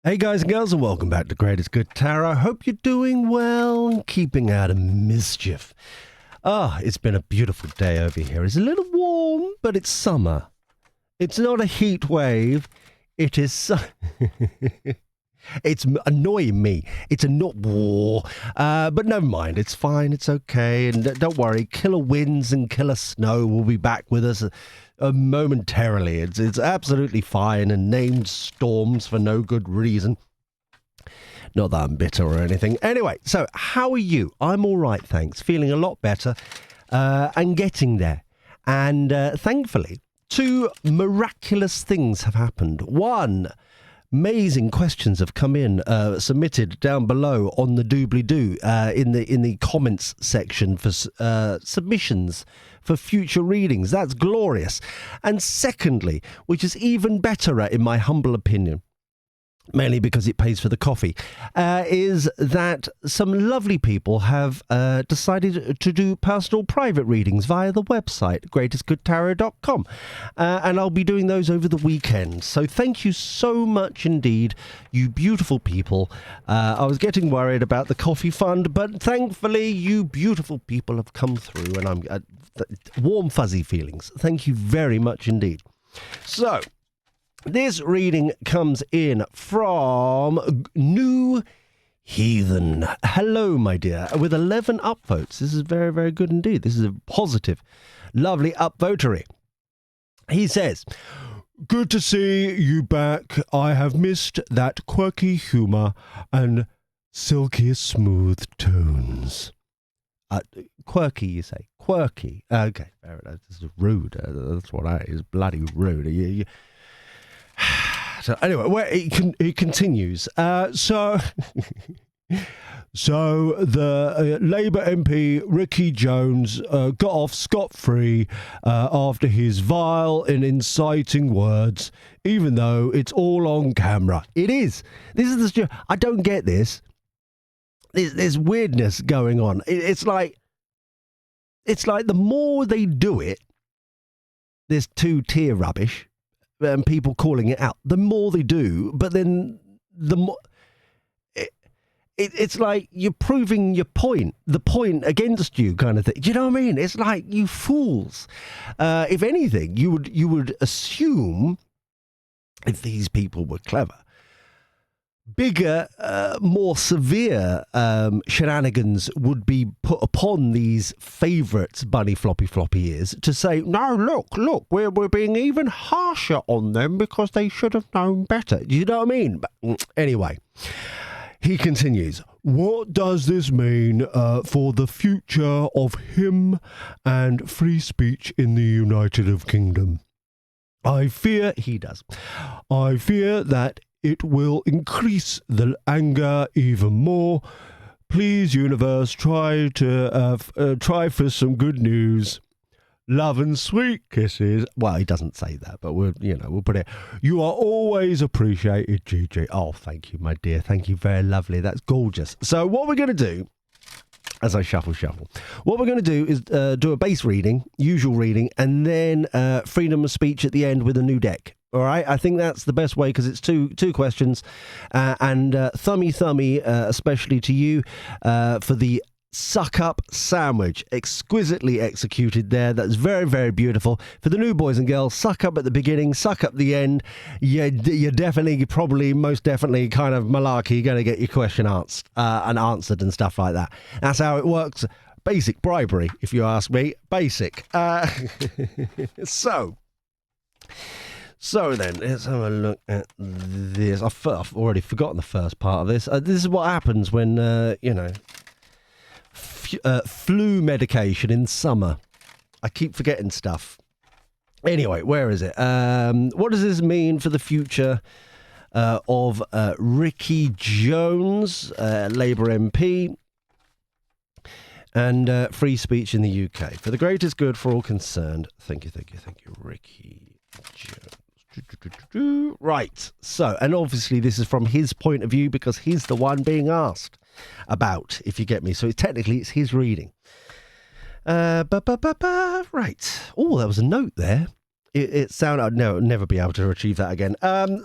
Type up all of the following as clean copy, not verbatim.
Hey guys and girls, and welcome back to Greatest Good Tarot. Hope you're doing well and keeping out of mischief. It's been a beautiful day over here. It's a little warm, but it's summer. It's not a heat wave. It is... It's annoying me. It's a not war. But never mind. It's fine. It's okay. And don't worry. Killer winds and killer snow will be back with us momentarily. It's absolutely fine, and named storms for no good reason. Not that I'm bitter or anything. Anyway, so how are you? I'm all right, thanks. Feeling a lot better and getting there. And thankfully, two miraculous things have happened. One, amazing questions have come in, submitted down below on the doobly-doo in the comments section for submissions for future readings. That's glorious. And secondly, which is even better in my humble opinion, mainly because it pays for the coffee, is that some lovely people have decided to do personal private readings via the website, greatestgoodtarot.com. And I'll be doing those over the weekend. So thank you so much indeed, you beautiful people. I was getting worried about the coffee fund, but thankfully you beautiful people have come through, and I'm warm, fuzzy feelings. Thank you very much indeed. So, this reading comes in from New Heathen. Hello, my dear. With 11 upvotes. This is very, very good indeed. This is a positive, lovely upvotery. He says, "Good to see you back. I have missed that quirky humour and silky smooth tones." Quirky, you say? Quirky. Okay, fair enough. This is rude. That's what I is. Bloody rude. So anyway, he continues. So the Labour MP Ricky Jones got off scot-free after his vile and inciting words, even though it's all on camera. It is. This is the. I don't get this. There's weirdness going on. It's like the more they do it, there's two-tier rubbish. And people calling it out, the more they do, but then the more it's like you're proving the point against you, kind of thing. Do you know what I mean? It's like, you fools. If anything, you would assume, if these people were clever, bigger, more severe shenanigans would be put upon these favourites, bunny floppy ears, to say, no, look, we're being even harsher on them because they should have known better. Do you know what I mean? But anyway, he continues, "What does this mean for the future of him and free speech in the United Kingdom? I fear," he does, "I fear that it will increase the anger even more. Please, universe, try for some good news. Love and sweet kisses." Well, he doesn't say that, but we'll put it. "You are always appreciated, Gigi." Oh, thank you, my dear. Thank you, very lovely. That's gorgeous. So what we're going to do, as I shuffle, what we're going to do is do a base reading, usual reading, and then freedom of speech at the end with a new deck. All right, I think that's the best way, because it's two questions, and thummy, especially to you, for the suck up sandwich, exquisitely executed there. That's very, very beautiful. For the new boys and girls, suck up at the beginning, suck up the end. You're definitely, probably, most definitely, kind of malarkey, going to get your question answered and stuff like that. That's how it works. Basic bribery, if you ask me. Basic. So then, let's have a look at this. I've already forgotten the first part of this. This is what happens when, flu medication in summer. I keep forgetting stuff. Anyway, where is it? What does this mean for the future of Ricky Jones, Labour MP, and free speech in the UK? For the greatest good for all concerned. Thank you, Ricky Jones. Right, so, and obviously this is from his point of view, because he's the one being asked about, if you get me. So technically it's his reading. Right. Oh, there was a note there. It sounded, I'd never be able to retrieve that again.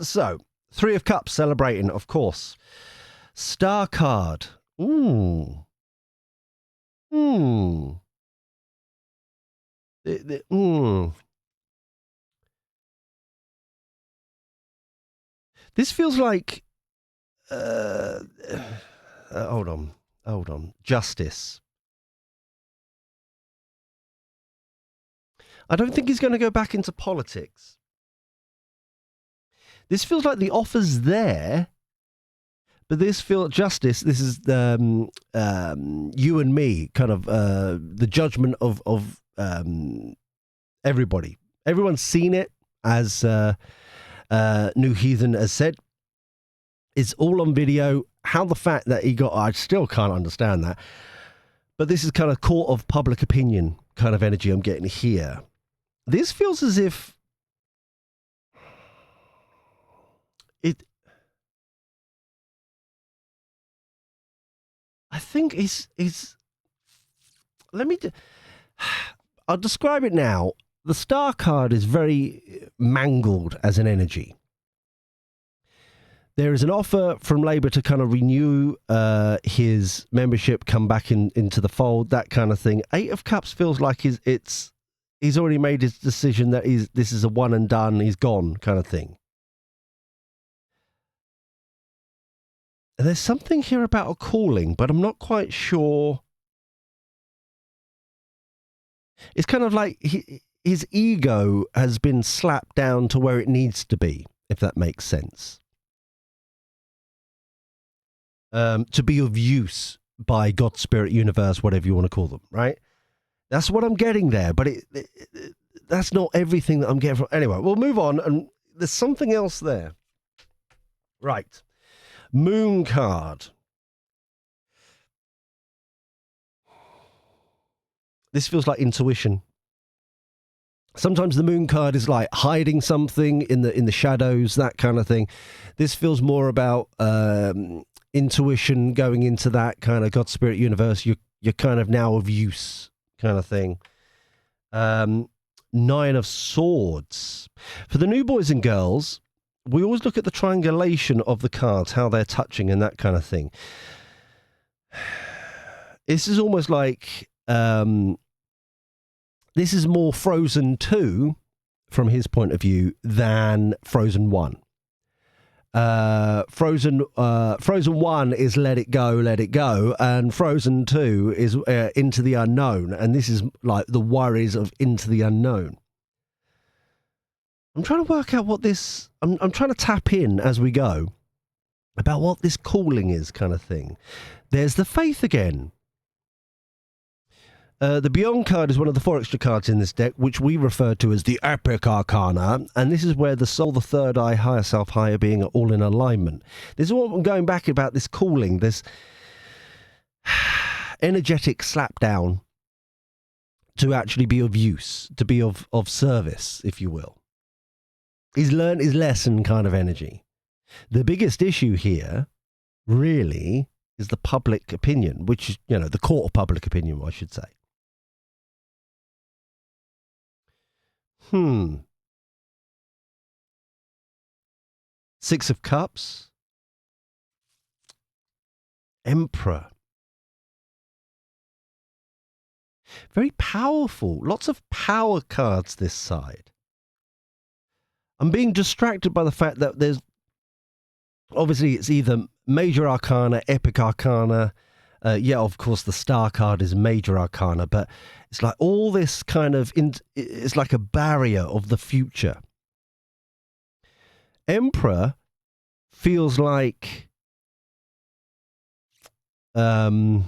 So Three of Cups celebrating, of course. Star card. Ooh. This feels like hold on. Justice. I don't think he's going to go back into politics. This feels like the offer's there, but this feels justice. This is you and me, kind of the judgment of everybody. Everyone's seen it, as New Heathen has said. It's all on video. How the fact that he got, I still can't understand that. But this is kind of court of public opinion kind of energy I'm getting here. This feels as if I think is I'll describe it now. The star card is very mangled as an energy. There is an offer from Labour to kind of renew his membership, come back into the fold, that kind of thing. Eight of Cups feels like he's already made his decision that this is a one and done, he's gone kind of thing. And there's something here about a calling, but I'm not quite sure. It's kind of like his ego has been slapped down to where it needs to be, if that makes sense. To be of use by God, Spirit, Universe, whatever you want to call them, right? That's what I'm getting there, but that's not everything that I'm getting from. Anyway, we'll move on, and there's something else there. Right. Moon card. This feels like intuition. Sometimes the moon card is like hiding something in the shadows, that kind of thing. This feels more about intuition, going into that kind of God, Spirit, Universe. You're kind of now of use kind of thing. Nine of Swords. For the new boys and girls, we always look at the triangulation of the cards, how they're touching and that kind of thing. This is almost like this is more Frozen 2 from his point of view than Frozen 1. Frozen 1 is let it go, and Frozen 2 is into the unknown, and this is like the worries of into the unknown. I'm trying to work out what this... I'm trying to tap in as we go about what this calling is kind of thing. There's the Faith again. The Beyond card is one of the 4 extra cards in this deck, which we refer to as the Epic Arcana, and this is where the soul, the third eye, higher self, higher being are all in alignment. This is what I'm going back about this calling, this energetic slap down to actually be of use, to be of service, if you will. He's learned his lesson kind of energy. The biggest issue here, really, is the public opinion, which is, the court of public opinion, I should say. Six of Cups. Emperor. Very powerful. Lots of power cards this side. I'm being distracted by the fact that there's... Obviously, it's either Major Arcana, Epic Arcana. Of course, the Star card is Major Arcana, but it's like all this kind of... it's like a barrier of the future. Emperor feels like... I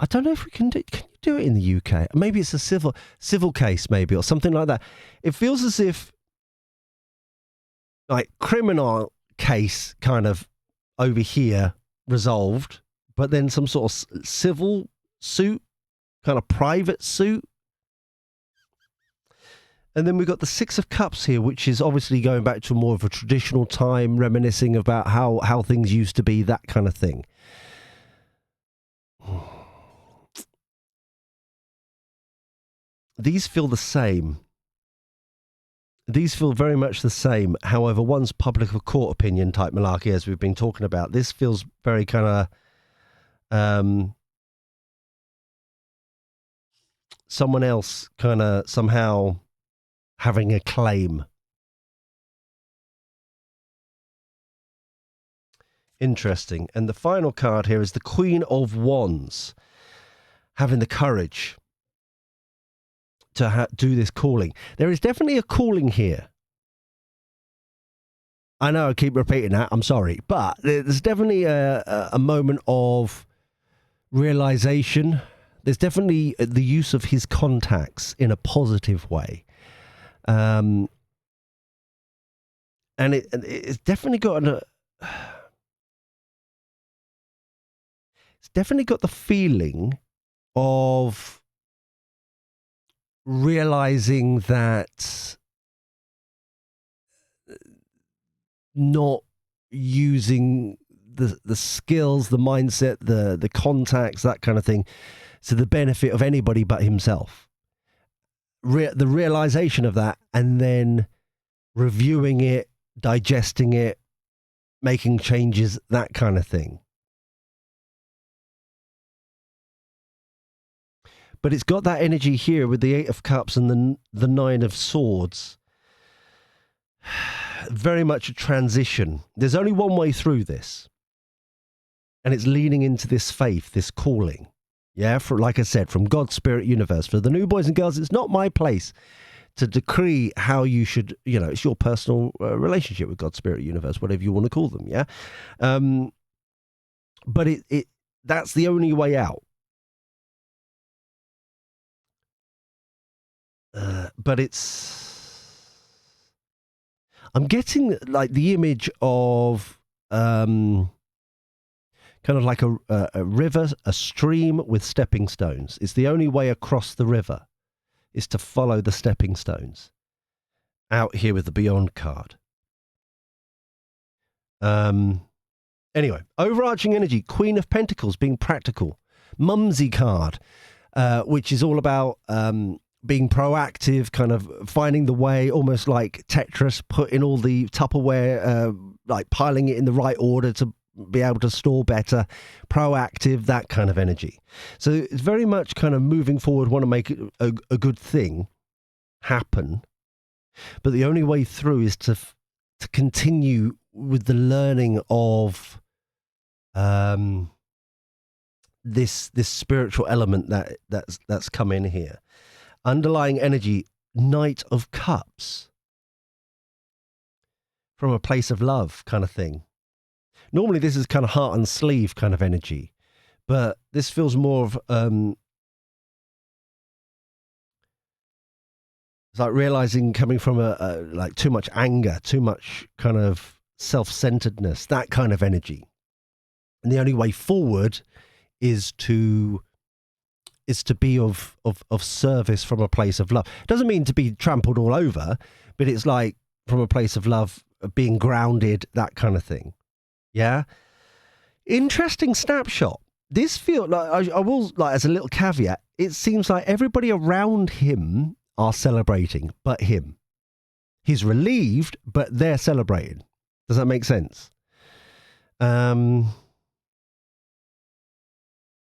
don't know if we can do... Can you do it in the UK? Maybe it's a civil case, maybe, or something like that. It feels as if, like, criminal case kind of over here resolved, but then some sort of civil suit, kind of private suit. And then we've got the Six of Cups here, which is obviously going back to more of a traditional time, reminiscing about how things used to be, that kind of thing. these feel the same. These feel very much the same. However, one's public or court opinion type malarkey, as we've been talking about. This feels very kind of someone else kind of somehow having a claim. Interesting. And the final card here is the Queen of Wands, having the courage to do this calling. There is definitely a calling here. I know I keep repeating that, I'm sorry, but there's definitely a moment of realization. There's definitely the use of his contacts in a positive way. And it's definitely got it's definitely got the feeling of realizing that not using the skills, the mindset, the contacts, that kind of thing, to the benefit of anybody but himself. The realization of that, and then reviewing it, digesting it, making changes, that kind of thing. But it's got that energy here with the Eight of Cups and the Nine of Swords. Very much a transition. There's only one way through this. And it's leaning into this faith, this calling. Yeah, like I said, from God's Spirit Universe. For the new boys and girls, it's not my place to decree how you should, it's your personal relationship with God's Spirit Universe, whatever you want to call them, yeah? But that's the only way out. But I'm getting like the image of kind of like a river, a stream with stepping stones. It's the only way across the river is to follow the stepping stones. Out here with the Beyond card. Anyway, overarching energy, Queen of Pentacles being practical. Mumsy card, which is all about being proactive, kind of finding the way, almost like Tetris, putting all the Tupperware, like piling it in the right order to be able to store better, proactive, that kind of energy. So it's very much kind of moving forward, want to make a good thing happen. But the only way through is to continue with the learning of this spiritual element that's come in here. Underlying energy, Knight of Cups. From a place of love kind of thing. Normally this is kind of heart and sleeve kind of energy. But this feels more of it's like realizing coming from like too much anger, too much kind of self-centeredness, that kind of energy. And the only way forward is to be of service from a place of love. It doesn't mean to be trampled all over, but it's like from a place of love, being grounded, that kind of thing. Yeah. Interesting snapshot. This feels like, I will, like, as a little caveat, it seems like everybody around him are celebrating, but him. He's relieved, but they're celebrating. Does that make sense?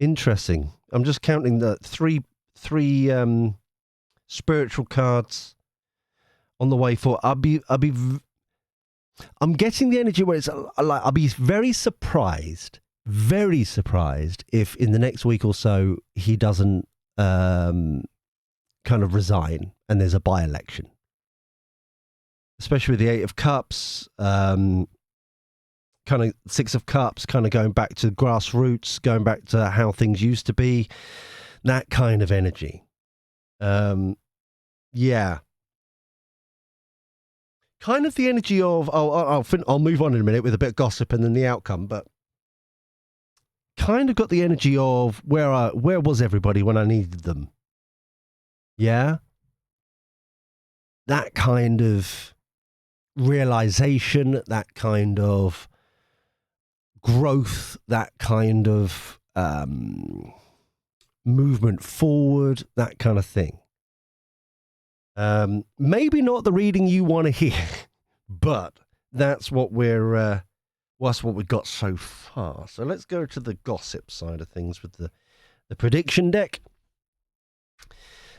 Interesting. I'm just counting the three spiritual cards on the way forward. I'm getting the energy where it's like, I'll be very surprised if in the next week or so he doesn't kind of resign and there's a by-election. Especially with the Eight of Cups, kind of Six of Cups, kind of going back to grassroots, going back to how things used to be, that kind of energy. Yeah. Kind of the energy of, I'll move on in a minute with a bit of gossip and then the outcome, but kind of got the energy of where was everybody when I needed them? Yeah? That kind of realization, that kind of growth, that kind of movement forward, that kind of thing. Maybe not the reading you want to hear, but that's what we've got so far. So let's go to the gossip side of things with the prediction deck.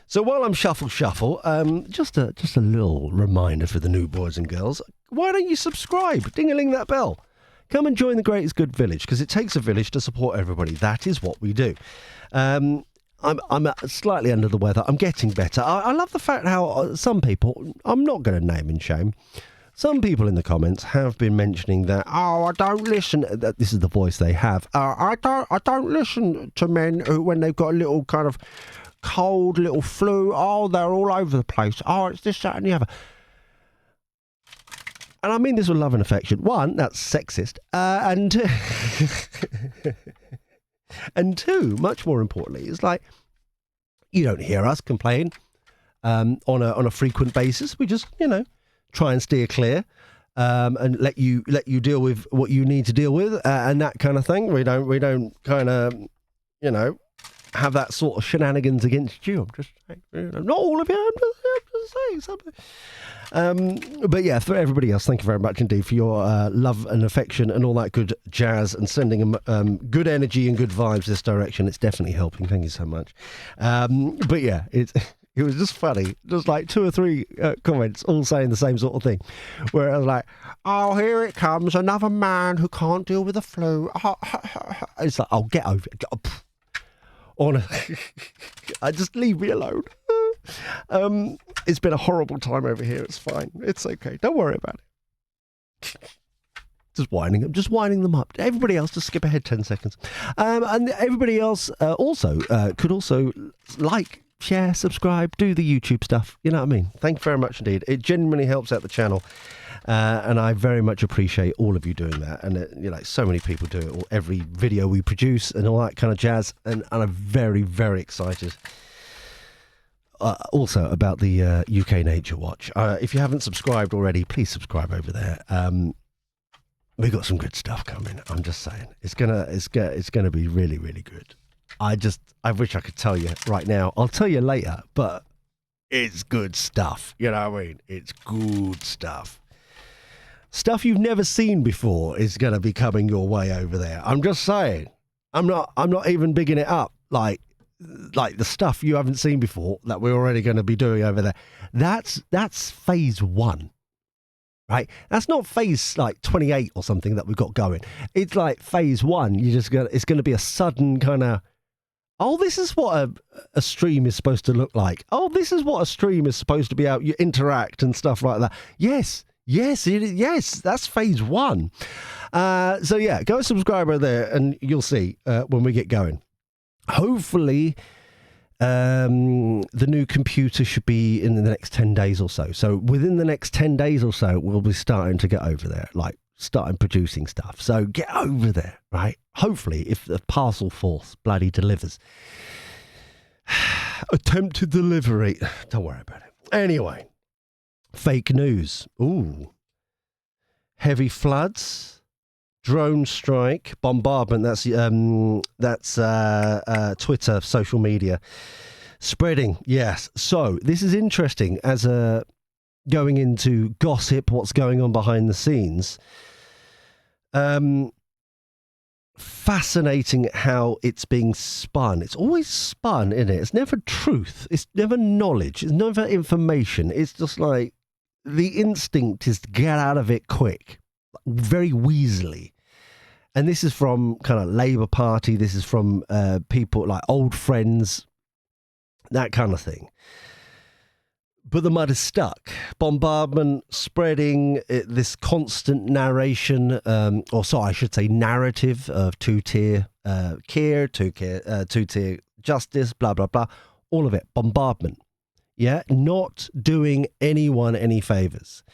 So while I'm shuffle, just a little reminder for the new boys and girls. Why don't you subscribe? Ding-a-ling that bell. Come and join the Greatest Good Village, because it takes a village to support everybody. That is what we do. I'm slightly under the weather. I'm getting better. I love the fact how some people, I'm not going to name and shame, some people in the comments have been mentioning that, I don't listen. This is the voice they have. I don't listen to men who, when they've got a little kind of cold, little flu. Oh, they're all over the place. Oh, it's this, that, and the other. And I mean this with love and affection. One, that's sexist. And two, much more importantly, it's like, you don't hear us complain on a frequent basis. We just, try and steer clear and let you deal with what you need to deal with and that kind of thing. We don't kind of, have that sort of shenanigans against you. I'm just saying, not all of you. I'm just saying something. But yeah, for everybody else, thank you very much indeed for your love and affection and all that good jazz and sending them good energy and good vibes this direction. It's definitely helping. Thank you so much. But yeah, it was just funny. Just like 2 or 3 comments all saying the same sort of thing. Where I was like, oh, here it comes, another man who can't deal with the flu. It's like, oh, get over it. I just leave me alone. It's been a horrible time over here. It's fine. It's okay. Don't worry about it. Just winding them up. Everybody else, just skip ahead 10 seconds. And everybody else could also like, share, subscribe, do the YouTube stuff. You know what I mean? Thank you very much indeed. It genuinely helps out the channel. And I very much appreciate all of you doing that. And, so many people do it. Every video we produce and all that kind of jazz. And I'm very, very excited. Also about the UK Nature Watch. If you haven't subscribed already, please subscribe over there. We've got some good stuff coming. I'm just saying. It's gonna be really, really good. I wish I could tell you right now. I'll tell you later, but it's good stuff. You know what I mean? It's good stuff. Stuff you've never seen before is going to be coming your way over there. I'm just saying. I'm not even bigging it up. Like the stuff you haven't seen before that we're already going to be doing over there. That's phase 1. Right? That's not phase like 28 or something that we've got going. It's like phase 1. It's going to be a sudden kind of, oh, this is what a stream is supposed to look like. Oh, this is what a stream is supposed to be out. You interact and stuff like that. Yes, that's phase 1. So yeah, go subscribe over there and you'll see when we get going. Hopefully, the new computer should be in the next 10 days or so. So within the next 10 days or so, we'll be starting to get over there, like starting producing stuff. So get over there, right? Hopefully, if the parcel force bloody delivers. Attempted delivery. Don't worry about it. Anyway. Fake news. Ooh. Heavy floods, drone strike, bombardment. That's Twitter, social media. Spreading, yes. So this is interesting as going into gossip, what's going on behind the scenes. Fascinating how it's being spun. It's always spun, isn't it? It's never truth. It's never knowledge. It's never information. It's just like the instinct is to get out of it quick, very weaselly. And this is from kind of Labour Party. This is from people like old friends, that kind of thing. But the mud is stuck. Bombardment, spreading, this constant narration, I should say narrative of two-tier care, two-tier justice, blah, blah, blah. All of it, bombardment. Yeah, not doing anyone any favours.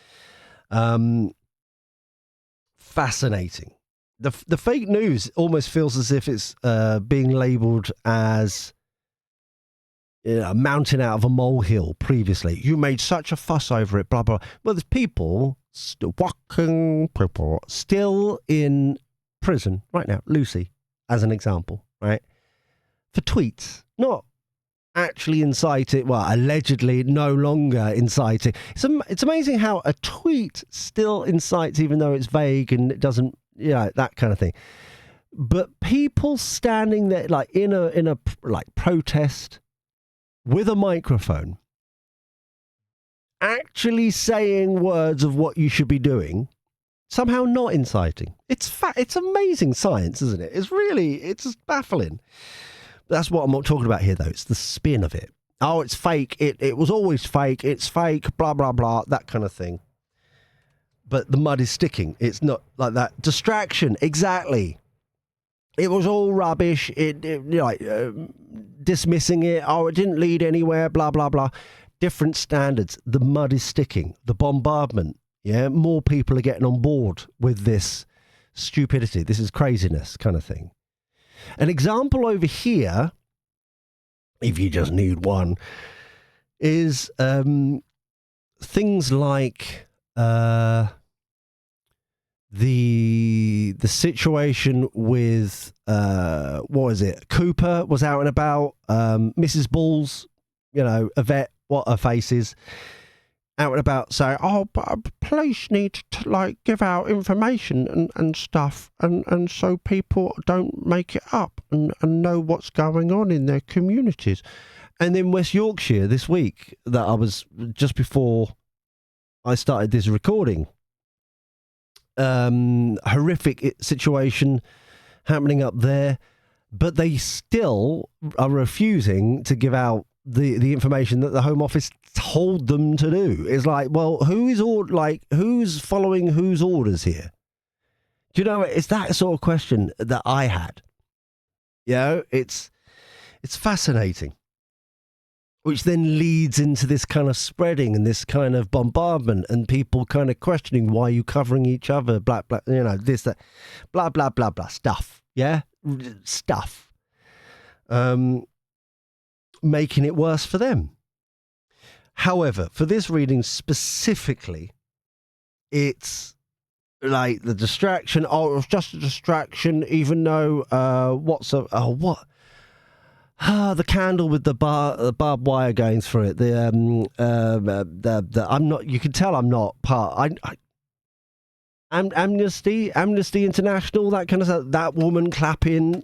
Fascinating. The fake news almost feels as if it's being labelled as a mountain out of a molehill previously. You made such a fuss over it, blah, blah. Well, there's people, fucking people, still in prison right now. Lucy, as an example, right? For tweets, not actually inciting, well, allegedly no longer inciting. It's amazing how a tweet still incites, even though it's vague and it doesn't, that kind of thing. But people standing there, like in a like protest with a microphone, actually saying words of what you should be doing, somehow not inciting. It's amazing science, isn't it? It's just baffling. That's what I'm not talking about here, though. It's the spin of it. Oh, it's fake. It was always fake. It's fake, blah, blah, blah, that kind of thing. But the mud is sticking. It's not like that. Distraction, exactly. It was all rubbish. Dismissing it. Oh, it didn't lead anywhere, blah, blah, blah. Different standards. The mud is sticking. The bombardment. Yeah, more people are getting on board with this stupidity. This is craziness kind of thing. An example over here, if you just need one, is things like the situation with what was it? Cooper was out and about. Mrs. Balls, Yvette, what her face is, out and about saying, "Oh, but police need to give out information and stuff, and so people don't make it up and know what's going on in their communities." And in West Yorkshire this week, that I was just before I started this recording, horrific situation happening up there, but they still are refusing to give out the information that the Home Office told them to do. It's like, well, who's following whose orders here? Do you know, it's that sort of question that I had. It's fascinating, which then leads into this kind of spreading and this kind of bombardment and people kind of questioning, why are you covering each other, blah, blah, this, that, blah, blah, blah, blah, stuff. Stuff. Making it worse for them. However, for this reading specifically, it's like the distraction. Oh, it was just a distraction, even though the candle with the barbed wire going through it. I'm not. You can tell I'm not part. Amnesty International, that kind of stuff. That woman clapping,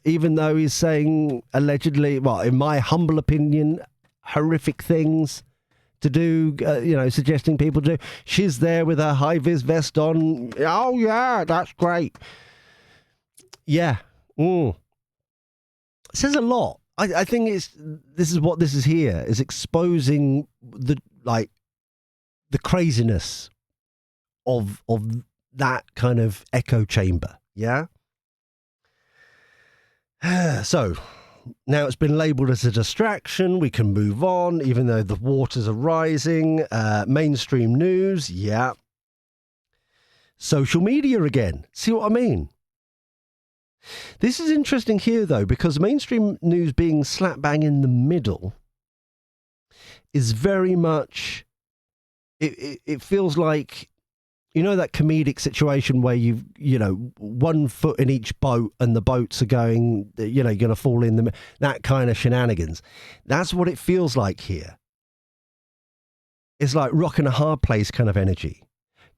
even though he's saying allegedly, well, in my humble opinion, horrific things to do, suggesting people do. She's there with her high-vis vest on. Oh, yeah, that's great. Yeah. It says a lot. I think this is what this is here, is exposing the craziness of that kind of echo chamber. Yeah. So now it's been labelled as a distraction. We can move on, even though the waters are rising. Mainstream news. Yeah. Social media again. See what I mean? This is interesting here, though, because mainstream news being slap bang in the middle is very much, it feels like, that comedic situation where you've, 1 foot in each boat and the boats are going, you're going to fall in that kind of shenanigans. That's what it feels like here. It's like rock and a hard place kind of energy,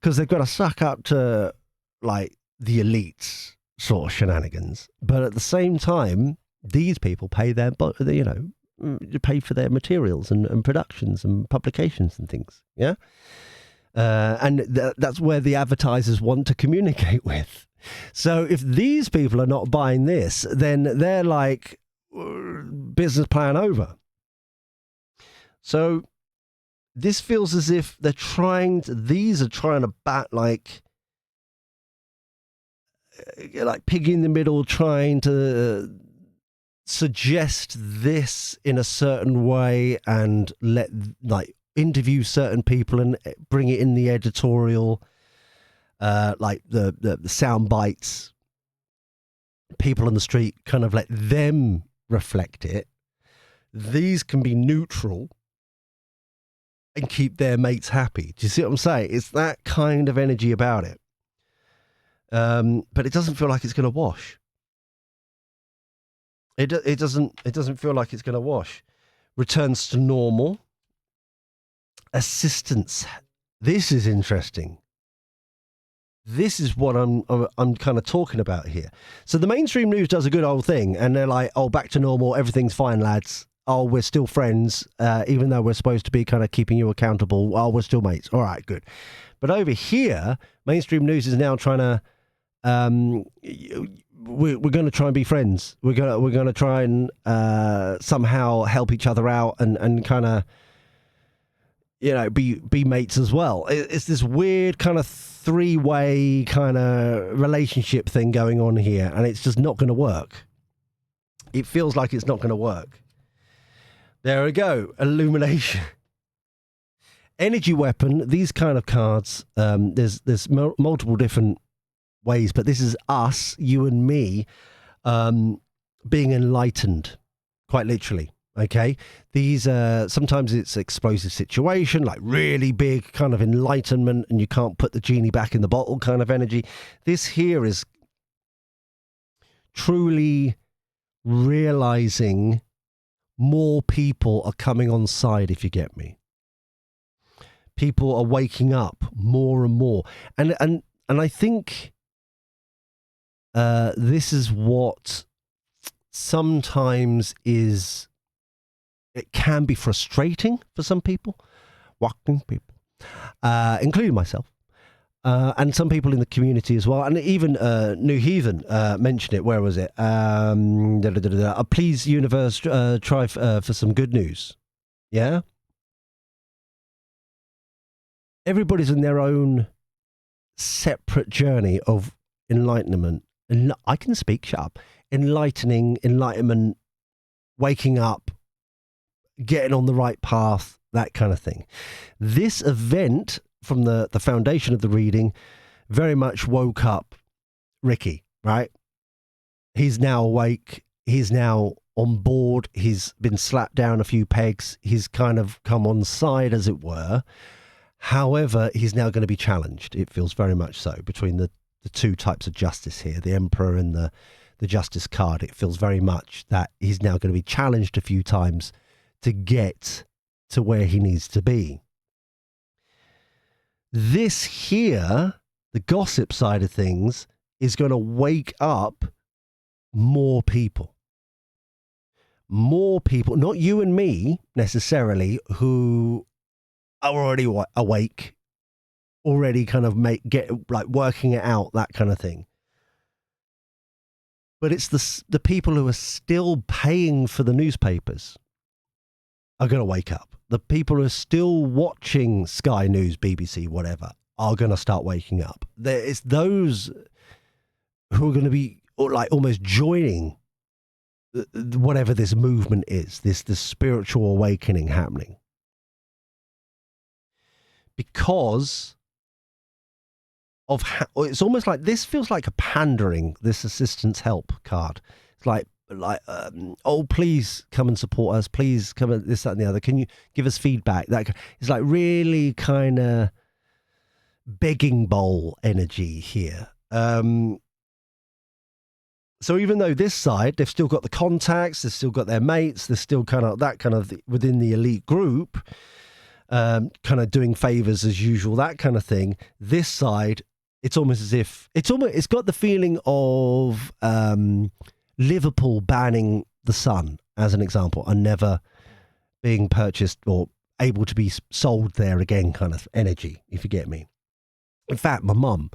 because they've got to suck up to the elites sort of shenanigans. But at the same time, these people pay pay for their materials and productions and publications and things. Yeah. And that's where the advertisers want to communicate with. So if these people are not buying this, then they're like, business plan over. So this feels as if these are trying to bat like pig in the middle, trying to suggest this in a certain way and interview certain people and bring it in the editorial, the sound bites. People on the street kind of let them reflect it. These can be neutral and keep their mates happy. Do you see what I'm saying? It's that kind of energy about it. But it doesn't feel like it's going to wash. It doesn't feel like it's going to wash. returns to normal. Assistance. This is interesting. This is what I'm kind of talking about here. So the mainstream news does a good old thing, and they're like, "Oh, back to normal, everything's fine, lads. Oh, we're still friends, even though we're supposed to be kind of keeping you accountable. Oh, we're still mates. All right, good." But over here, mainstream news is now trying to, we're going to try and be friends. We're going to try and somehow help each other out and kind of, be mates as well. It's this weird kind of three-way kind of relationship thing going on here, and it's just not going to work. It feels like it's not going to work. There we go. Illumination. Energy weapon. These kind of cards, there's multiple different ways, but this is us, you and me, being enlightened, quite literally. Okay, these sometimes it's explosive situation, like really big kind of enlightenment, and you can't put the genie back in the bottle kind of energy. This here is truly realizing more people are coming on side, if you get me. People are waking up more and more, and I think this is what sometimes is. It can be frustrating for some people, walking people, including myself, and some people in the community as well. And even New Heathen mentioned it. Where was it? Please, universe, try for some good news. Yeah? Everybody's in their own separate journey of enlightenment. I can speak, shut up. Enlightenment, waking up, getting on the right path, that kind of thing. This event from the foundation of the reading very much woke up Ricky, right? He's now awake. He's now on board. He's been slapped down a few pegs. He's kind of come on side, as it were. However, he's now going to be challenged. It feels very much so between the two types of justice here, the Emperor and the Justice card. It feels very much that he's now going to be challenged a few times to get to where he needs to be. This here, the gossip side of things, is going to wake up more people. More people, not you and me necessarily, who are already awake, already kind of working it out, that kind of thing. But it's the people who are still paying for the newspapers are going to wake up. The people who are still watching Sky News, BBC, whatever, are going to start waking up. It's those who are going to be like almost joining whatever this movement is, this spiritual awakening happening. Because of how, it's almost like this feels like a pandering, this assistance help card. It's like, oh, please come and support us. Please come and this, that, and the other. Can you give us feedback? That it's like really kind of begging bowl energy here. So even though this side, they've still got the contacts, they've still got their mates, they're still kind of that kind of within the elite group, kind of doing favors as usual, that kind of thing. This side, it's almost as if it's got the feeling of Liverpool banning the Sun, as an example, and never being purchased or able to be sold there again kind of energy, if you get me. In fact, my mum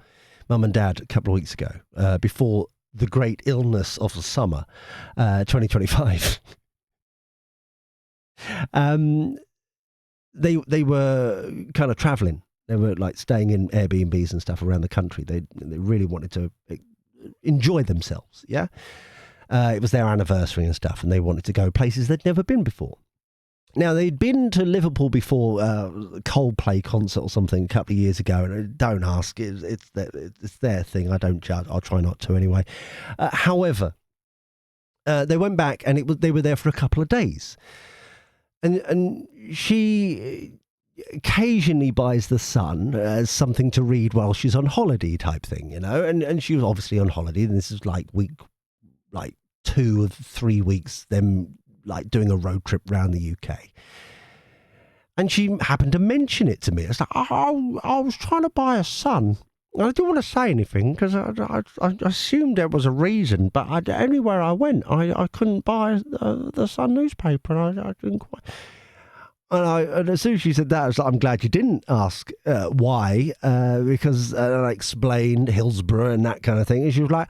and dad, a couple of weeks ago, before the great illness of the summer, 2025, they were kind of traveling. They were like staying in Airbnbs and stuff around the country. They really wanted to enjoy themselves, yeah? It was their anniversary and stuff, and they wanted to go places they'd never been before. Now, they'd been to Liverpool before, a Coldplay concert or something a couple of years ago, and don't ask, it's their thing. I don't judge. I'll try not to anyway. However, they went back, and they were there for a couple of days. And she occasionally buys the Sun something to read while she's on holiday type thing, and she was obviously on holiday, and this is like week 2 of 3 weeks, them like doing a road trip around the UK. And she happened to mention it to me. It's like, oh, I was trying to buy a sun. I didn't want to say anything because I assumed there was a reason, but anywhere I went, I couldn't buy the Sun newspaper, and I didn't quite. And as soon as she said that, I was like, I'm glad you didn't ask why, because I explained Hillsborough and that kind of thing. And she was like,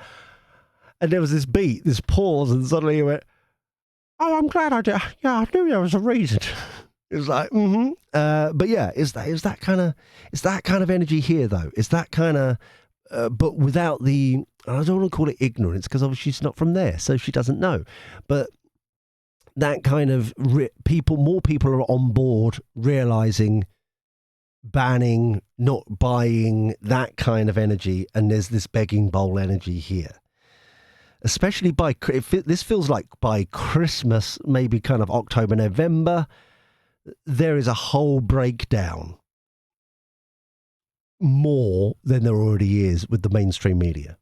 and there was this beat, this pause, and suddenly you went, oh, I'm glad I did. Yeah, I knew there was a reason. It was like, but yeah, is that kind of energy here though? Is that kind of, but without the, I don't want to call it ignorance because obviously she's not from there, so she doesn't know. But that kind of more people are on board, realizing, banning, not buying, that kind of energy, and there's this begging bowl energy here. Especially this feels like by Christmas, maybe kind of October, November. There is a whole breakdown more than there already is with the mainstream media.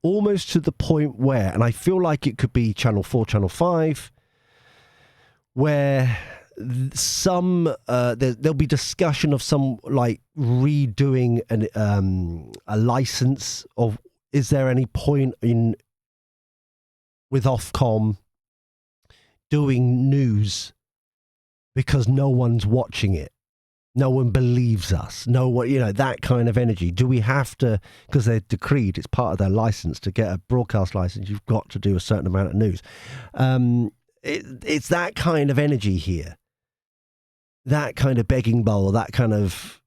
Almost to the point where, and I feel like it could be Channel 4, Channel 5, where there'll be discussion of some like redoing a license of, is there any point in with Ofcom doing news because no one's watching it. No one believes us. No one, that kind of energy. Do we have to, because they're decreed, it's part of their license to get a broadcast license, you've got to do a certain amount of news. It's that kind of energy here. That kind of begging bowl, that kind of,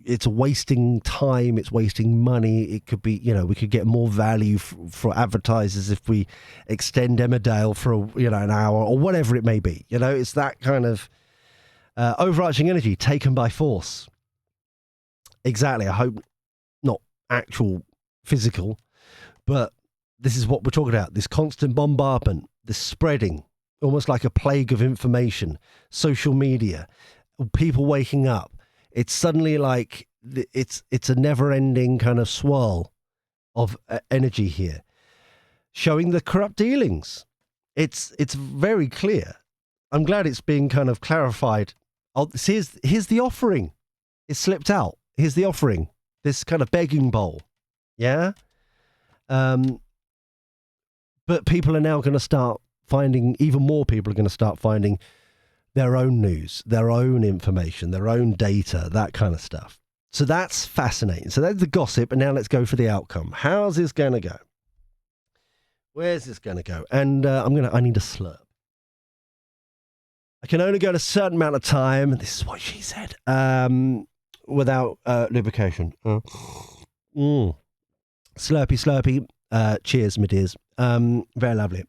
it's wasting time, it's wasting money. It could be, we could get more value for advertisers if we extend Emmerdale for an hour or whatever it may be. It's that kind of overarching energy taken by force. Exactly. I hope not actual physical, but this is what we're talking about. This constant bombardment, this spreading, almost like a plague of information, social media, people waking up. It's suddenly like it's a never-ending kind of swirl of energy here, showing the corrupt dealings. It's very clear. I'm glad it's being kind of clarified. Here's the offering. It slipped out. Here's the offering. This kind of begging bowl. Yeah? But people are now going to start finding, even more people are going to start finding their own news, their own information, their own data, that kind of stuff. So that's fascinating. So that's the gossip, and now let's go for the outcome. How's this going to go? Where's this going to go? And I need a slurp. I can only go a certain amount of time, and this is what she said, without lubrication. Slurpy, slurpy. Cheers, my dears. Very lovely.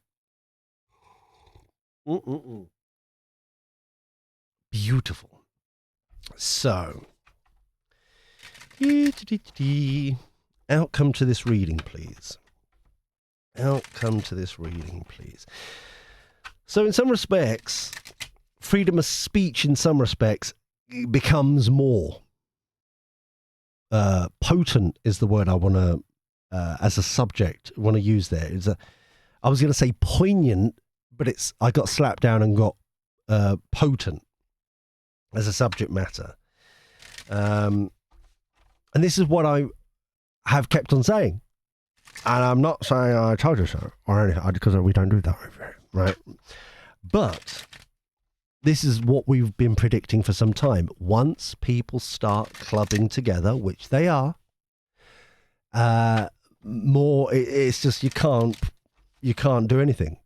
Beautiful. So, outcome to this reading, please. Outcome to this reading, please. So, in some respects, freedom of speech, in some respects, becomes more potent. Is the word I want to, as a subject, want to use there. I was going to say poignant, but I got slapped down and got potent as a subject matter. And this is what I have kept on saying. And I'm not saying I told you so or anything, because we don't do that over here, right? But this is what we've been predicting for some time. Once people start clubbing together, which they are, it's just you can't do anything.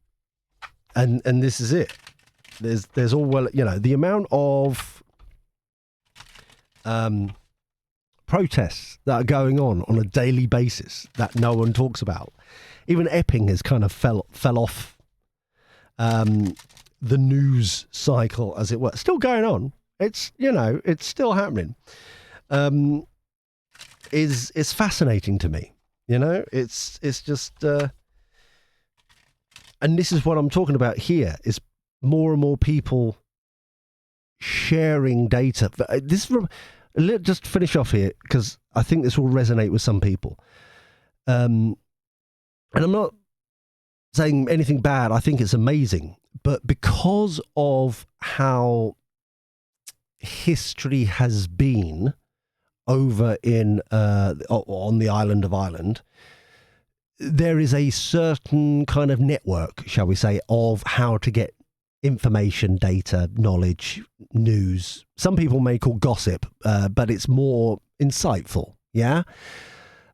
And this is it. There's all, the amount of protests that are going on a daily basis that no one talks about. Even Epping has kind of fell off the news cycle, as it were. Still going on. It's still happening. Is fascinating to me. It's just and this is what I'm talking about here, is more and more people sharing data. Let's just finish off here, because I think this will resonate with some people. And I'm not saying anything bad. I think it's amazing. But because of how history has been over in on the island of Ireland, there is a certain kind of network, shall we say, of how to get information, data, knowledge, news. Some people may call gossip, but it's more insightful. Yeah.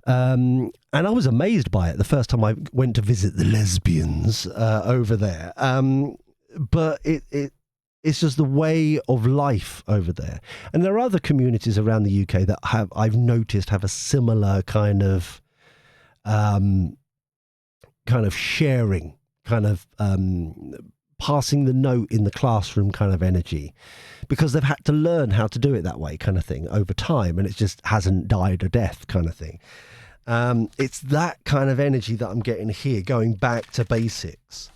And I was amazed by it the first time I went to visit the lesbians over there. But it's just the way of life over there. And there are other communities around the UK that I've noticed have a similar kind of sharing, passing the note in the classroom kind of energy, because they've had to learn how to do it that way kind of thing over time, and it just hasn't died a death kind of thing. It's that kind of energy that I'm getting here, going back to basics.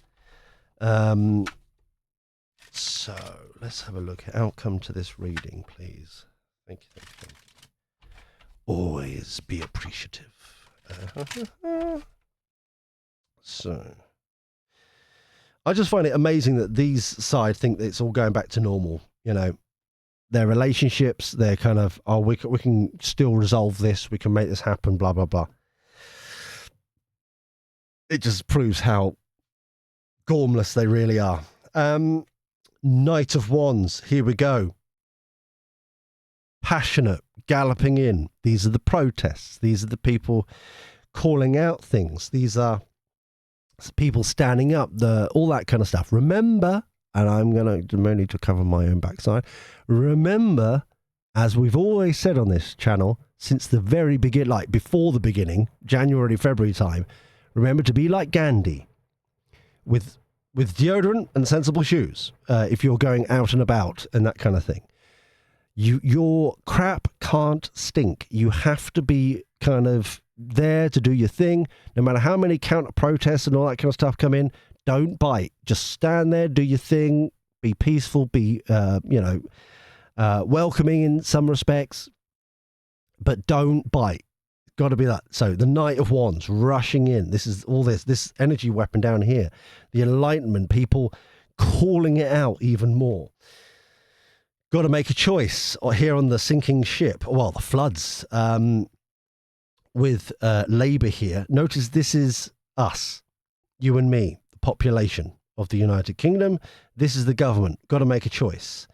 So let's have a look at outcome to this reading, please. Thank you. Always be appreciative. So I just find it amazing that these side think that it's all going back to normal. You know, their relationships, they're kind of, we can still resolve this. We can make this happen, blah, blah, blah. It just proves how gormless they really are. Knight of Wands, here we go. Passionate, galloping in. These are the protests. These are the people calling out things. These are people standing up, all that kind of stuff. Remember, and I'm going to need to cover my own backside. Remember, as we've always said on this channel, since the very beginning, like before the beginning, January, February time, remember to be like Gandhi, with deodorant and sensible shoes, if you're going out and about and that kind of thing. Your crap can't stink. You have to be kind of there to do your thing. No matter how many counter protests and all that kind of stuff come in, don't bite. Just stand there, do your thing, be peaceful, be welcoming in some respects, but don't bite. Got to be that. So the Knight of Wands rushing in. This is all this energy weapon down here. The Enlightenment, people calling it out even more. Got to make a choice here on the sinking ship. Well, the floods with Labour here. Notice this is us, you and me, the population of the United Kingdom. This is the government. Got to make a choice.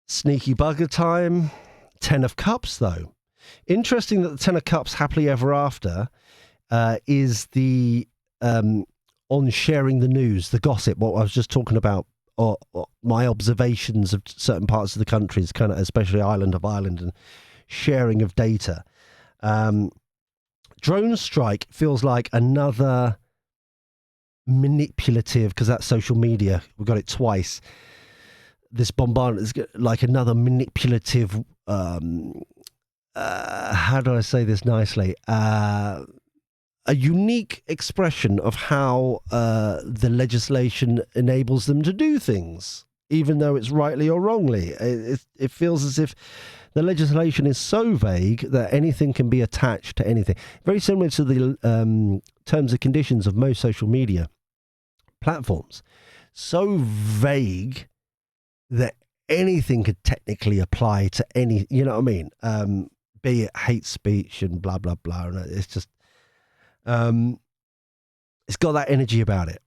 Sneaky bugger time. 10 of Cups, though. Interesting that the 10 of Cups, happily ever after, is the on sharing the news, the gossip, what I was just talking about, or my observations of certain parts of the countries, kind of especially island of Ireland, and sharing of data. Drone strike feels like another manipulative, because that's social media. We've got it twice. This bombardment is like another manipulative, how do I say this nicely? A unique expression of how the legislation enables them to do things, even though it's rightly or wrongly. It feels as if the legislation is so vague that anything can be attached to anything. Very similar to the terms and conditions of most social media platforms. So vague that anything could technically apply to any, you know what I mean? Be it hate speech and blah, blah, blah. And it's just, it's got that energy about it.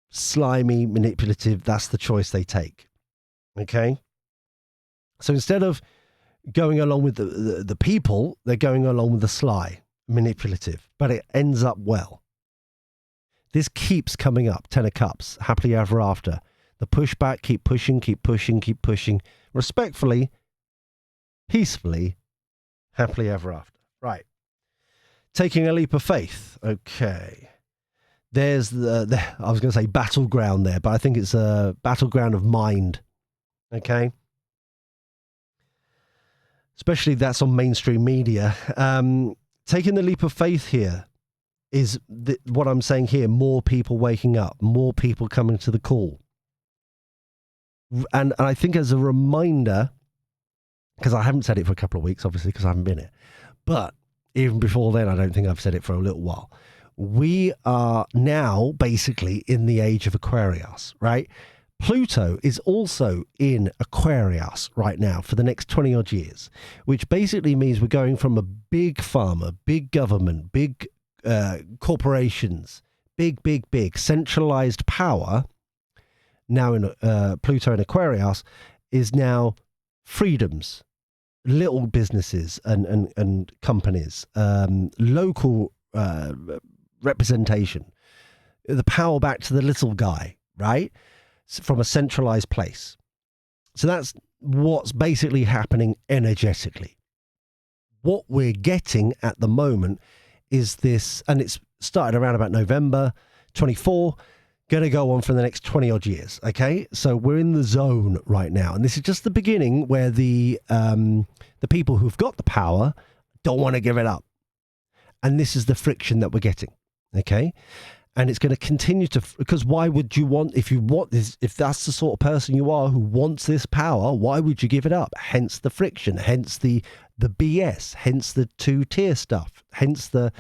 Slimy, manipulative, that's the choice they take. Okay? So instead of going along with the people, they're going along with the sly, manipulative, but it ends up well. This keeps coming up, 10 of Cups, happily ever after. The pushback, keep pushing, keep pushing, keep pushing. Respectfully, peacefully, happily ever after. Right. Taking a leap of faith. Okay. There's I was going to say battleground there, but I think it's a battleground of mind. Okay. Especially that's on mainstream media. Taking the leap of faith here is what I'm saying here. More people waking up, more people coming to the call. And I think as a reminder because I haven't said it for a couple of weeks, obviously, because I haven't been here. But even before then, I don't think I've said it for a little while. We are now basically in the age of Aquarius, right? Pluto is also in Aquarius right now for the next 20 odd years, which basically means we're going from a big pharma, big government, big corporations, big centralized power. Now in Pluto and Aquarius is now freedoms, little businesses and companies, local representation, the power back to the little guy, right? From a centralized place. So that's what's basically happening energetically. What we're getting at the moment is this, and it's started around about November 24, going to go on for the next 20 odd years. Okay. So we're in the zone right now. And this is just the beginning where the people who've got the power don't want to give it up. And this is the friction that we're getting. Okay. And it's going to continue to, because why would you want, if you want this, if that's the sort of person you are who wants this power, why would you give it up? Hence the friction, hence the BS, hence the two-tier stuff, hence the,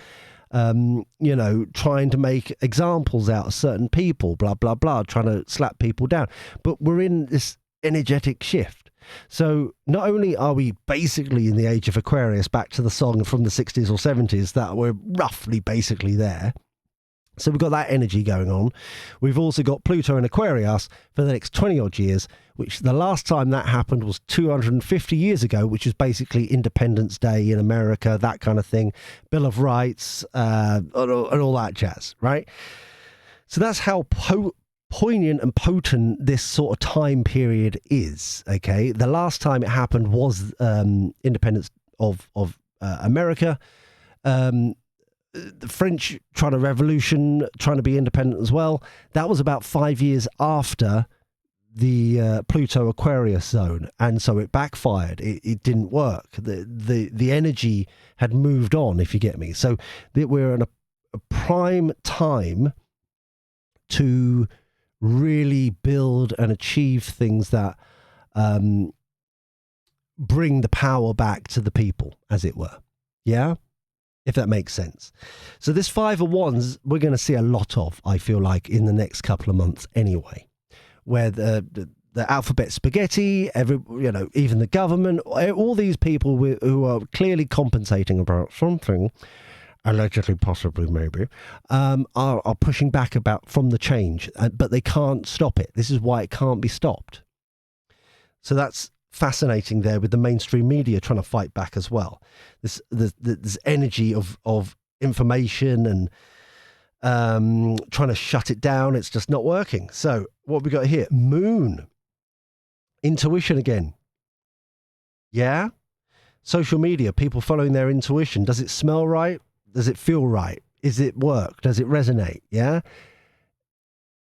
trying to make examples out of certain people, blah, blah, blah, trying to slap people down. But we're in this energetic shift. So not only are we basically in the age of Aquarius, back to the song from the 60s or 70s, that we're roughly basically there. So we've got that energy going on. We've also got Pluto and Aquarius for the next 20 odd years, which the last time that happened was 250 years ago, which is basically Independence Day in America, that kind of thing, Bill of Rights, and all that jazz, right? So that's how poignant and potent this sort of time period is, okay? The last time it happened was independence of America. The French trying to revolution, trying to be independent as well. That was about 5 years after the Pluto Aquarius zone, and so it backfired. It didn't work. The energy had moved on, if you get me. So we're in a prime time to really build and achieve things that bring the power back to the people, as it were. Yeah? If that makes sense. So this 5 of Wands, we're going to see a lot of, I feel like, in the next couple of months anyway, where the alphabet spaghetti, even the government, all these people who are clearly compensating about something, allegedly, possibly, maybe, are pushing back from the change, but they can't stop it. This is why it can't be stopped. So that's fascinating there, with the mainstream media trying to fight back as well. This energy of information and trying to shut it down. It's just not working. So what we got here? Moon. Intuition again. Yeah? Social media, people following their intuition. Does it smell right? Does it feel right? Is it work? Does it resonate? Yeah?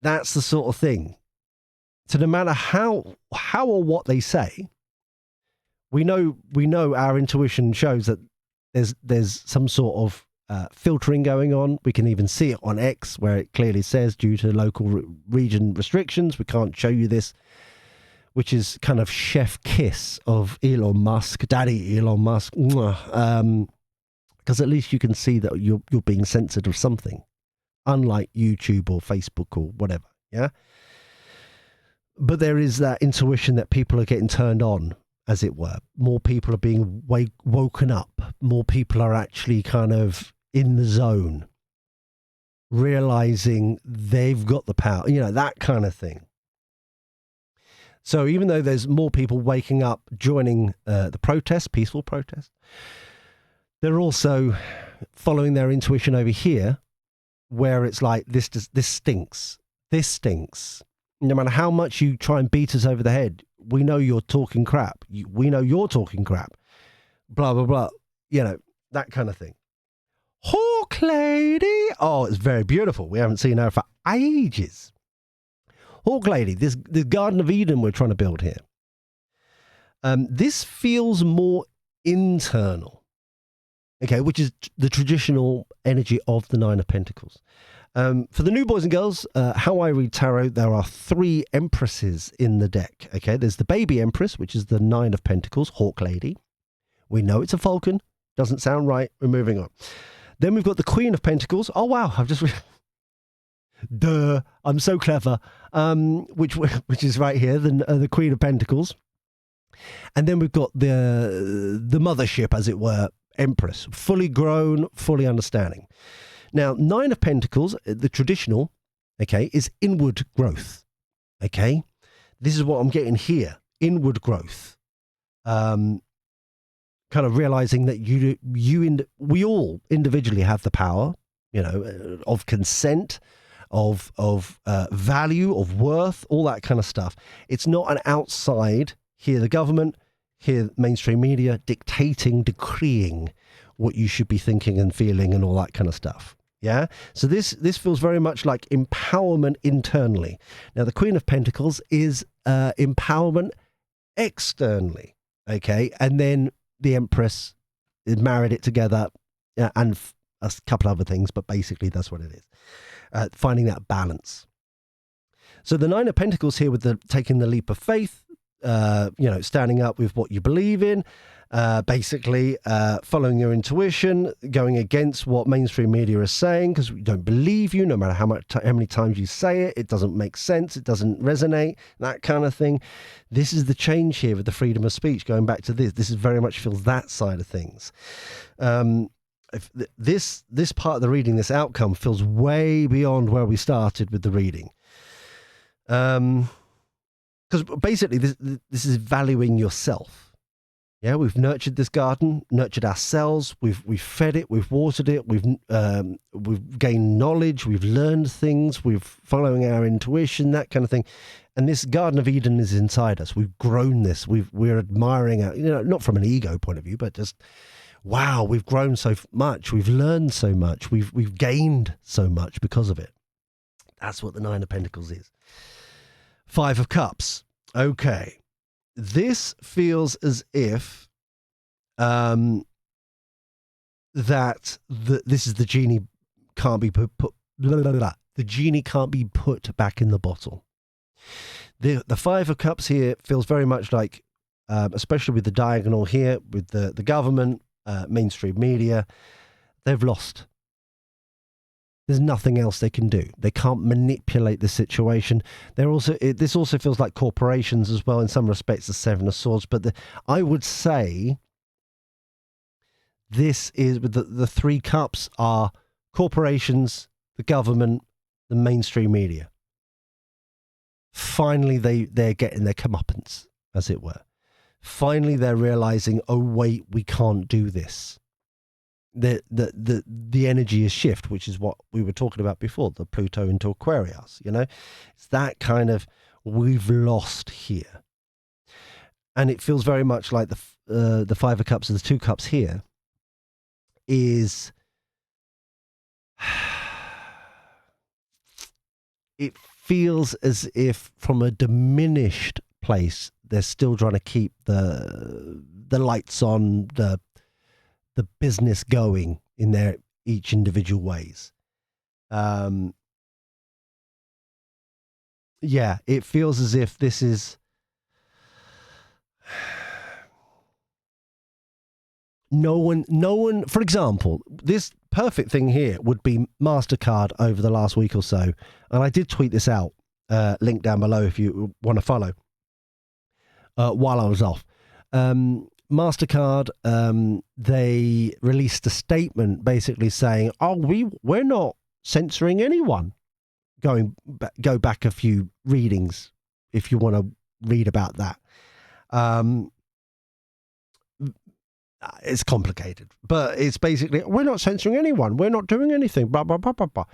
That's the sort of thing. So no matter how or what they say, we know our intuition shows that there's some sort of filtering going on. We can even see it on X, where it clearly says, due to local region restrictions, we can't show you this, which is kind of chef kiss of Elon Musk, Daddy Elon Musk, because at least you can see that you're being censored of something, unlike YouTube or Facebook or whatever. Yeah. But there is that intuition that people are getting turned on, as it were. More people are being woken up. More people are actually kind of in the zone, realizing they've got the power, that kind of thing. So even though there's more people waking up, joining the protest, peaceful protest, they're also following their intuition over here, where it's like, this stinks. This stinks. No matter how much you try and beat us over the head, we know you're talking crap. We know you're talking crap. Blah, blah, blah. That kind of thing. Hawk Lady. Oh, it's very beautiful. We haven't seen her for ages. Hawk Lady, this Garden of Eden we're trying to build here. This feels more internal, okay, which is the traditional energy of the Nine of Pentacles. For the new boys and girls, how I read tarot, there are 3 empresses in the deck. Okay, there's the baby empress, which is the 9 of pentacles, hawk lady. We know it's a falcon. Doesn't sound right. We're moving on. Then we've got the queen of pentacles. Oh, wow. I've just... Duh. I'm so clever. Which is right here, the queen of pentacles. And then we've got the mothership, as it were, empress. Fully grown, fully understanding. Now, 9 of pentacles, the traditional, okay, is inward growth. Okay. This is what I'm getting here. Inward growth. Kind of realizing that we all individually have the power, of consent, of value, of worth, all that kind of stuff. It's not an outside, here the government, here mainstream media, dictating, decreeing what you should be thinking and feeling and all that kind of stuff. Yeah. So this feels very much like empowerment internally. Now, the Queen of Pentacles is empowerment externally. Okay. And then the Empress married it together, and a couple other things, but basically that's what it is. Finding that balance. So the 9 of Pentacles here with taking the leap of faith, standing up with what you believe in, basically following your intuition, going against what mainstream media is saying because we don't believe you, no matter how many times you say it, it doesn't make sense, it doesn't resonate, that kind of thing. This is the change here with the freedom of speech. Going back to this is very much feels that side of things. If this part of the reading, this outcome feels way beyond where we started with the reading. Because basically this is valuing yourself. Yeah, we've nurtured this garden, nurtured ourselves. We've fed it, we've watered it, we've gained knowledge, we've learned things, we're following our intuition, that kind of thing. And this Garden of Eden is inside us. We've grown this. We're admiring it, not from an ego point of view, but just wow, we've grown so much, we've learned so much, we've gained so much because of it. That's what the 9 of Pentacles is. 5 of Cups. Okay. This feels as if this is the genie can't be put the genie can't be put back in the bottle. The 5 of Cups here feels very much like, especially with the diagonal here, with the government, mainstream media, they've lost. There's nothing else they can do. They can't manipulate the situation. This also feels like corporations as well in some respects, the 7 of Swords. But I would say this is with the 3 cups are corporations, the government, the mainstream media. Finally, they're getting their comeuppance, as it were. Finally, they're realizing, oh wait, we can't do this. The energy is shift, which is what we were talking about before, the Pluto into Aquarius, it's that kind of, we've lost here. And it feels very much like the 5 of Cups and the 2 cups here is, it feels as if from a diminished place, they're still trying to keep the lights on, the business going in their each individual ways. It feels as if this is no one, for example, this perfect thing here would be MasterCard over the last week or so. And I did tweet this out, link down below if you want to follow, while I was off. MasterCard, they released a statement basically saying, "Oh, we're not censoring anyone." Go back a few readings if you want to read about that. It's complicated, but it's basically, we're not censoring anyone. We're not doing anything. Blah blah blah blah blah.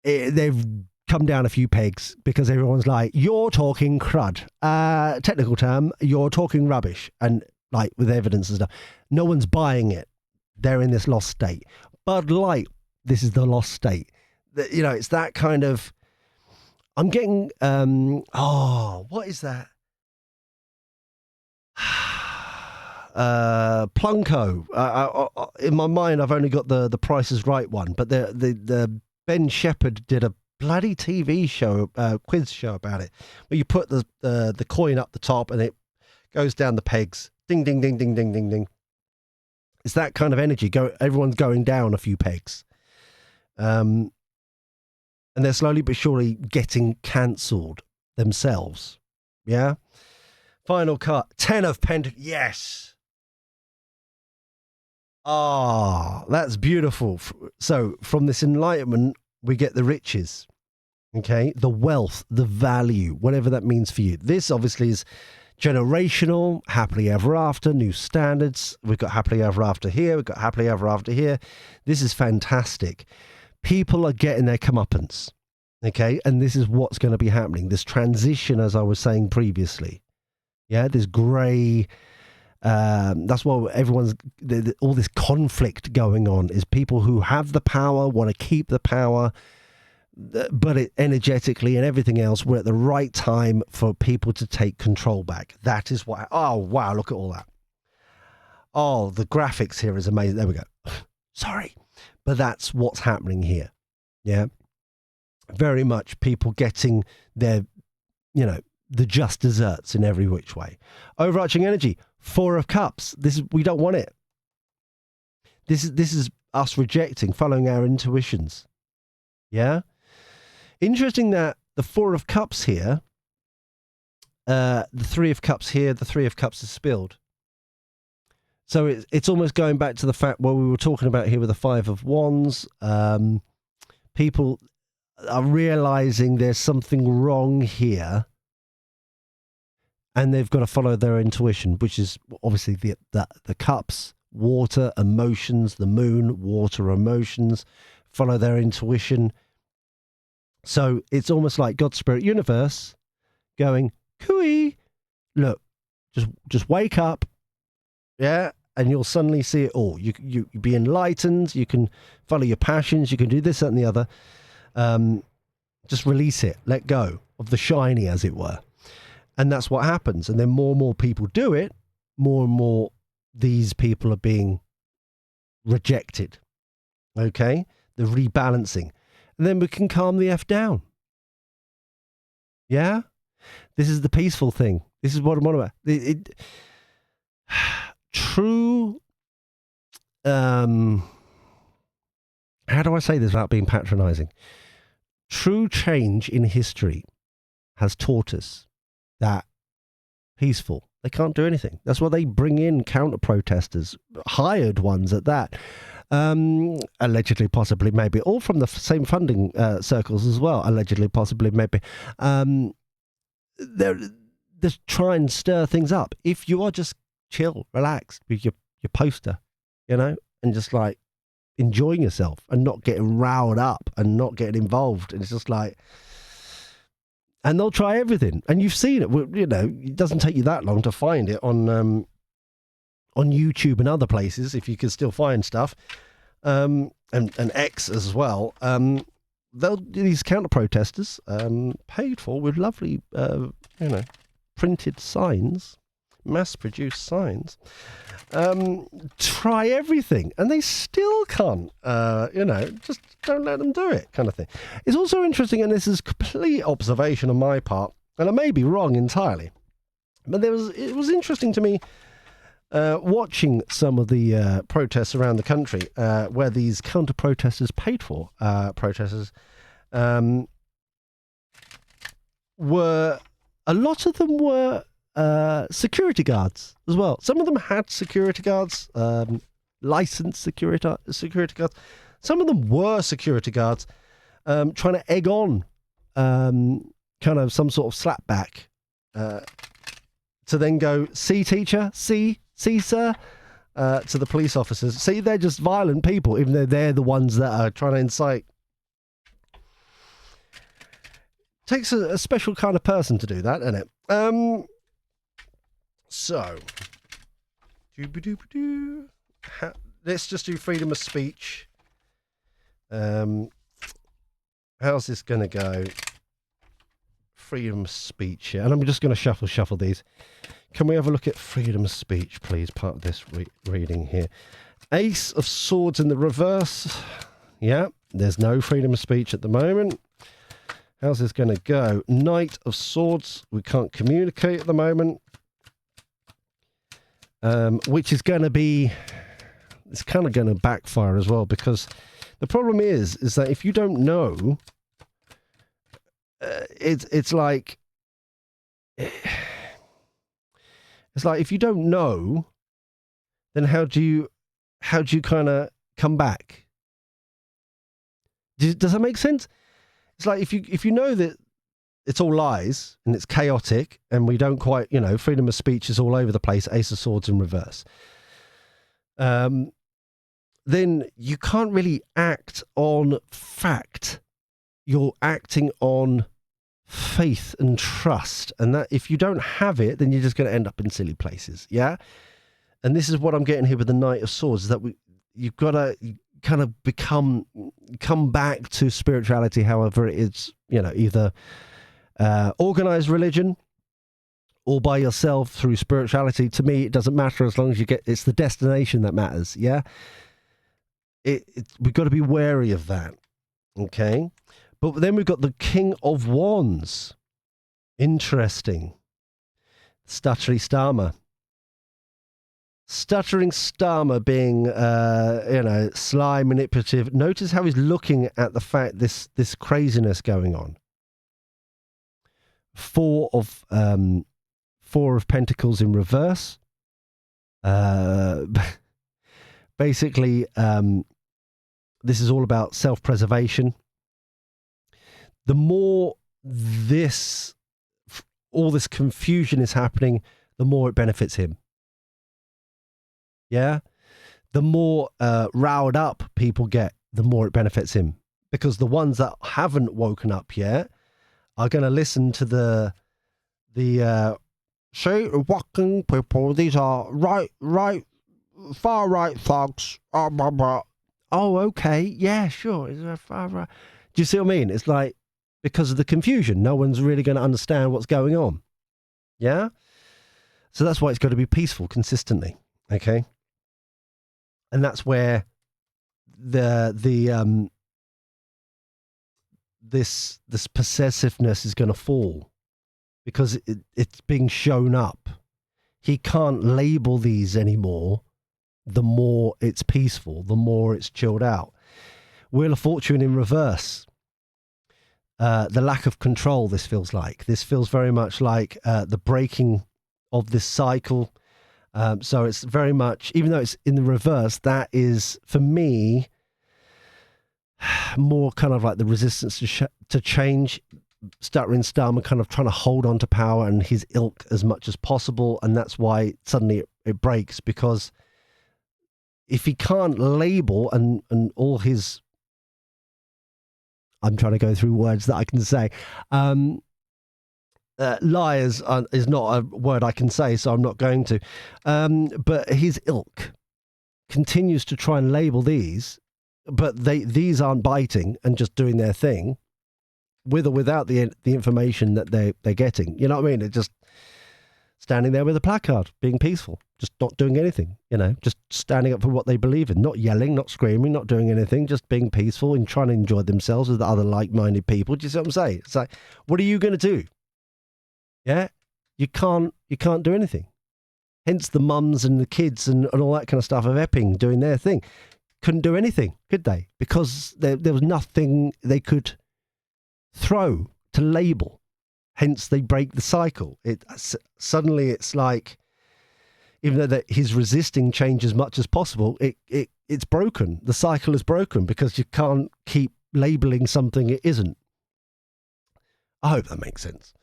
They've come down a few pegs because everyone's like, you're talking crud. Technical term, you're talking rubbish, and like with evidence and stuff. No one's buying it. They're in this lost state. Bud Light, this is the lost state. It's that kind of. I'm getting. What is that? Plunko. In my mind, I've only got the Price is Right one, but the Ben Shepherd did a bloody TV show, quiz show about it, where you put the coin up the top and it goes down the pegs. Ding, ding, ding, ding, ding, ding, ding. It's that kind of energy. Everyone's going down a few pegs. And they're slowly but surely getting cancelled themselves. Yeah? Final cut. 10 of Pentacles. Yes. Ah, that's beautiful. So from this enlightenment, we get the riches. Okay? The wealth, the value, whatever that means for you. This obviously is generational, happily ever after, new standards. We've got happily ever after here. We've got happily ever after here. This is fantastic. People are getting their comeuppance. Okay? And this is what's going to be happening. This transition, as I was saying previously. Yeah? This grey... that's why everyone's... all this conflict going on is people who have the power, want to keep the power... but it energetically and everything else, we're at the right time for people to take control back. That is what... Oh, wow, look at all that. Oh, the graphics here is amazing. There we go. Sorry. But that's what's happening here. Yeah. Very much people getting their, the just desserts in every which way. Overarching energy, 4 of Cups. We don't want it. This is us rejecting, following our intuitions. Yeah. Interesting that the 4 of Cups here, the 3 of Cups here, the 3 of Cups is spilled. So it's almost going back to the fact what we were talking about here with the 5 of Wands. People are realizing there's something wrong here, and they've got to follow their intuition, which is obviously the cups, water, emotions, the moon, water, emotions, follow their intuition. So it's almost like God, Spirit, Universe going, cooey, look, just wake up, yeah, and you'll suddenly see it all. You be enlightened, you can follow your passions, you can do this, that, and the other. Just release it, let go of the shiny, as it were. And that's what happens. And then more and more people do it, more and more these people are being rejected. Okay? The rebalancing. And then we can calm the F down. Yeah? This is the peaceful thing. This is what I'm on about. True, how do I say this without being patronizing? True change in history has taught us that peaceful, they can't do anything. That's why they bring in counter-protesters, hired ones at that. Allegedly, possibly, maybe, all from the same funding circles as well. Allegedly, possibly, maybe. They're try and stir things up. If you are just chill, relaxed with your poster, and just like enjoying yourself and not getting riled up and not getting involved, and it's just like, and they'll try everything, and you've seen it. It doesn't take you that long to find it on YouTube and other places, if you can still find stuff, and X as well. These counter protesters, paid for with lovely, printed signs, mass-produced signs, try everything, and they still can't, just don't let them do it, kind of thing. It's also interesting, and this is complete observation on my part, and I may be wrong entirely, but it was interesting to me watching some of the protests around the country, where these counter-protesters, paid for protesters, were, a lot of them were security guards as well. Some of them had security guards, licensed security guards. Some of them were security guards, trying to egg on kind of some sort of slapback, to then go, see, teacher, see, sir, to the police officers. See, they're just violent people, even though they're the ones that are trying to incite. Takes a special kind of person to do that, doesn't it? So, let's just do freedom of speech. How's this going to go? Freedom of speech, yeah. And I'm just going to shuffle these. Can we have a look at freedom of speech, please? Part of this reading here. Ace of Swords in the reverse. Yeah, there's no freedom of speech at the moment. How's this going to go? Knight of Swords. We can't communicate at the moment. Which is going to be... It's kind of going to backfire as well, because the problem is that if you don't know, it's like if you don't know, then how do you kind of come back? Does that make sense? It's like if you know that it's all lies and it's chaotic and we don't quite, freedom of speech is all over the place, Ace of Swords in reverse. Then you can't really act on fact. You're acting on faith and trust. And that if you don't have it, then you're just going to end up in silly places. Yeah. And this is what I'm getting here with the Knight of Swords, is that you've got to kind of come back to spirituality, however it is, either organized religion or by yourself through spirituality. To me, it doesn't matter as long as it's the destination that matters. Yeah. We've got to be wary of that. Okay. But then we've got the King of Wands. Interesting. Stuttery Starmer. Stuttering Starmer being, sly, manipulative. Notice how he's looking at the fact this craziness going on. Four of Pentacles in reverse. Basically, this is all about self-preservation. The more all this confusion is happening, the more it benefits him. Yeah? The more riled up people get, the more it benefits him. Because the ones that haven't woken up yet are going to listen to the say, walking people, these are far right thugs. Oh, okay. Yeah, sure. Is there far right? Do you see what I mean? It's like, because of the confusion, no one's really going to understand what's going on. Yeah? So that's why it's got to be peaceful consistently. Okay? And that's where this possessiveness is going to fall, because it's being shown up. He can't label these anymore. The more it's peaceful, the more it's chilled out. Wheel of Fortune in reverse. The lack of control, this feels like. This feels very much like the breaking of this cycle. So it's very much, even though it's in the reverse, that is, for me, more kind of like the resistance to change. Stuttering Starmer kind of trying to hold on to power and his ilk as much as possible. And that's why suddenly it breaks, because if he can't label and all his, I'm trying to go through words that I can say. Liars is not a word I can say, so I'm not going to. But his ilk continues to try and label these, but these aren't biting and just doing their thing, with or without the information that they're getting. You know what I mean? It's just standing there with a placard, being peaceful, just not doing anything, just standing up for what they believe in, not yelling, not screaming, not doing anything, just being peaceful and trying to enjoy themselves with other like-minded people. Do you see what I'm saying? It's like, what are you going to do? Yeah? You can't do anything. Hence the mums and the kids and all that kind of stuff of Epping doing their thing. Couldn't do anything, could they? Because there was nothing they could throw to label. Hence they break the cycle. Suddenly it's like, even though that he's resisting change as much as possible, it's broken. The cycle is broken because you can't keep labeling something it isn't. I hope that makes sense.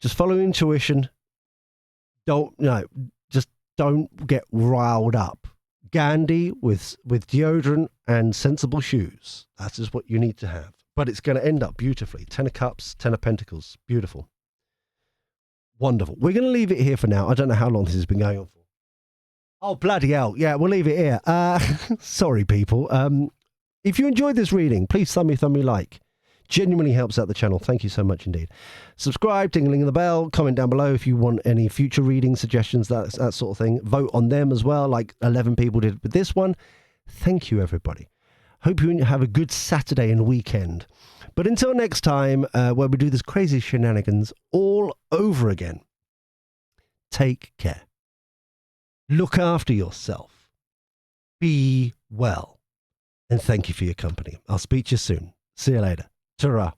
Just follow intuition. Just don't get riled up. Gandhi with deodorant and sensible shoes. That is what you need to have. But it's going to end up beautifully. 10 of Cups, 10 of Pentacles. Beautiful. Wonderful. We're going to leave it here for now. I don't know how long this has been going on for. Oh, bloody hell. Yeah, we'll leave it here. Sorry, people. If you enjoyed this reading, please thumb me like. Genuinely helps out the channel. Thank you so much indeed. Subscribe, tingling the bell, comment down below if you want any future reading suggestions, that sort of thing. Vote on them as well, like 11 people did with this one. Thank you, everybody. Hope you have a good Saturday and weekend. But until next time, where we do this crazy shenanigans all over again, take care. Look after yourself. Be well. And thank you for your company. I'll speak to you soon. See you later. Ta-ra.